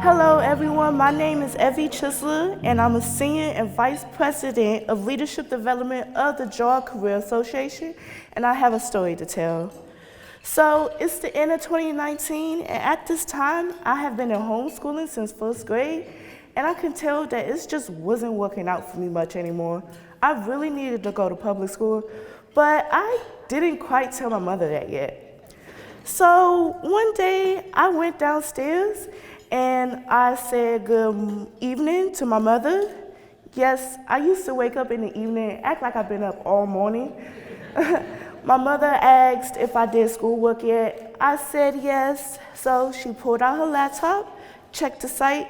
Hello everyone, my name is Evvie Chisler and I'm a Senior and Vice President of Leadership Development of the Y.O.U Career Association, and I have a story to tell. So it's the end of 2019, and at this time I have been in homeschooling since first grade, and I can tell that it just wasn't working out for me much anymore. I really needed to go to public school, but I didn't quite tell my mother that yet. So one day I went downstairs and I said good evening to my mother. Yes, I used to wake up in the evening, act like I've been up all morning. My mother asked if I did schoolwork yet. I said yes, so she pulled out her laptop, checked the site,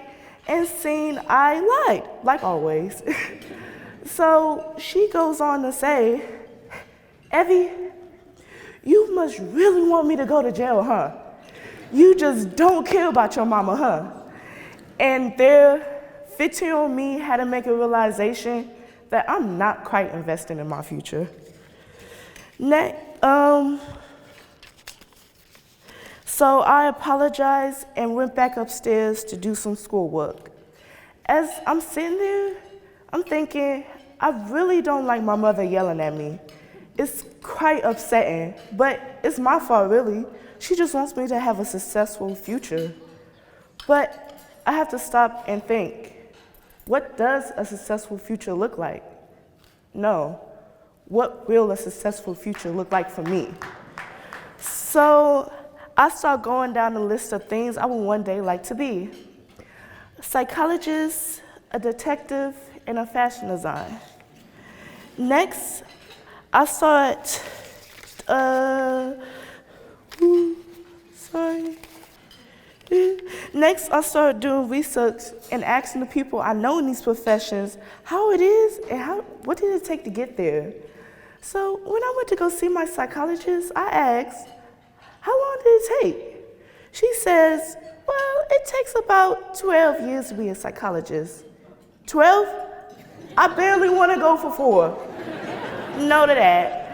and seen I lied, like always. So she goes on to say, Evvie, you must really want me to go to jail, huh? You just don't care about your mama, huh? And there, 15-year-old me had to make a realization that I'm not quite investing in my future. So I apologized and went back upstairs to do some schoolwork. As I'm sitting there, I'm thinking, I really don't like my mother yelling at me. It's quite upsetting, but it's my fault, really. She just wants me to have a successful future. But I have to stop and think, what does a successful future look like? No, what will a successful future look like for me? So I start going down the list of things I would one day like to be. A psychologist, a detective, and a fashion designer. Next, I start, Next, I started doing research and asking the people I know in these professions how it is and what did it take to get there. So when I went to go see my psychologist, I asked, how long did it take? She says, well, it takes about 12 years to be a psychologist. 12? I barely want to go for 4. No to that.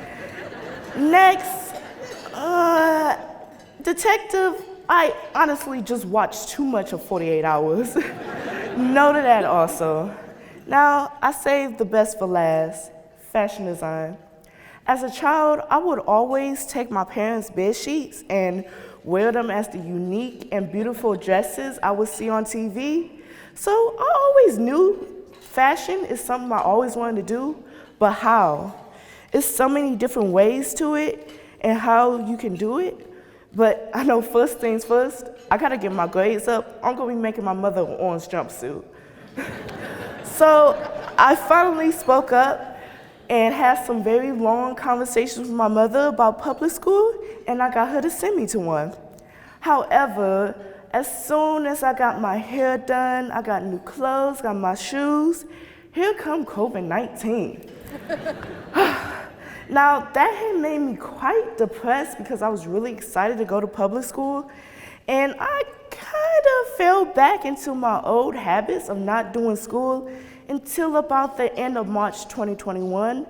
Next, detective, I honestly just watched too much of 48 Hours. No to that also. Now, I saved the best for last, fashion design. As a child, I would always take my parents' bed sheets and wear them as the unique and beautiful dresses I would see on TV. So I always knew fashion is something I always wanted to do, but how? There's so many different ways to it and how you can do it. But I know first things first, I gotta get my grades up. I'm gonna be making my mother an orange jumpsuit. So I finally spoke up and had some very long conversations with my mother about public school, and I got her to send me to one. However, as soon as I got my hair done, I got new clothes, got my shoes, here come COVID-19. Now, that had made me quite depressed because I was really excited to go to public school, and I kind of fell back into my old habits of not doing school until about the end of March 2021.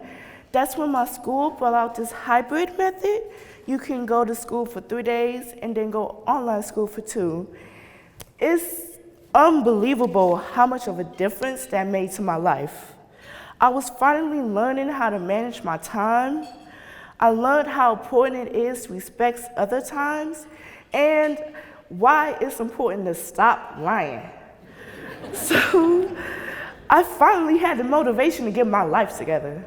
That's when my school brought out this hybrid method. You can go to school for 3 days and then go online school for 2. It's unbelievable how much of a difference that made to my life. I was finally learning how to manage my time. I learned how important it is to respect other times and why it's important to stop lying. So I finally had the motivation to get my life together.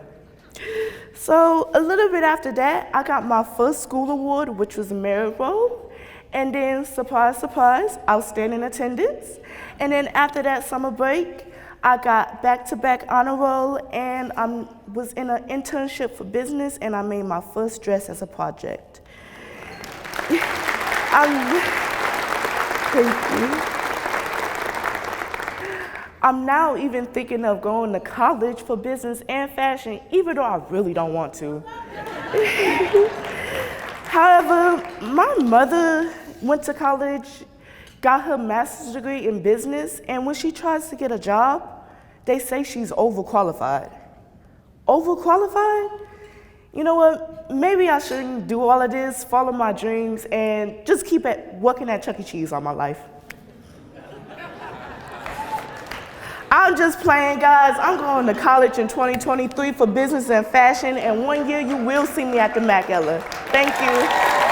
So a little bit after that, I got my first school award, which was a merit roll. And then, surprise, surprise, outstanding attendance. And then after that summer break, I got back-to-back honor roll, and I was in an internship for business, and I made my first dress as a project. Thank you. I'm now even thinking of going to college for business and fashion, even though I really don't want to. However, my mother went to college, got her master's degree in business, and when she tries to get a job, they say she's overqualified. Overqualified? You know what, maybe I shouldn't do all of this, follow my dreams, and just keep working at Chuck E. Cheese all my life. I'm just playing, guys. I'm going to college in 2023 for business and fashion, and one year you will see me at the Mac Ella. Thank you.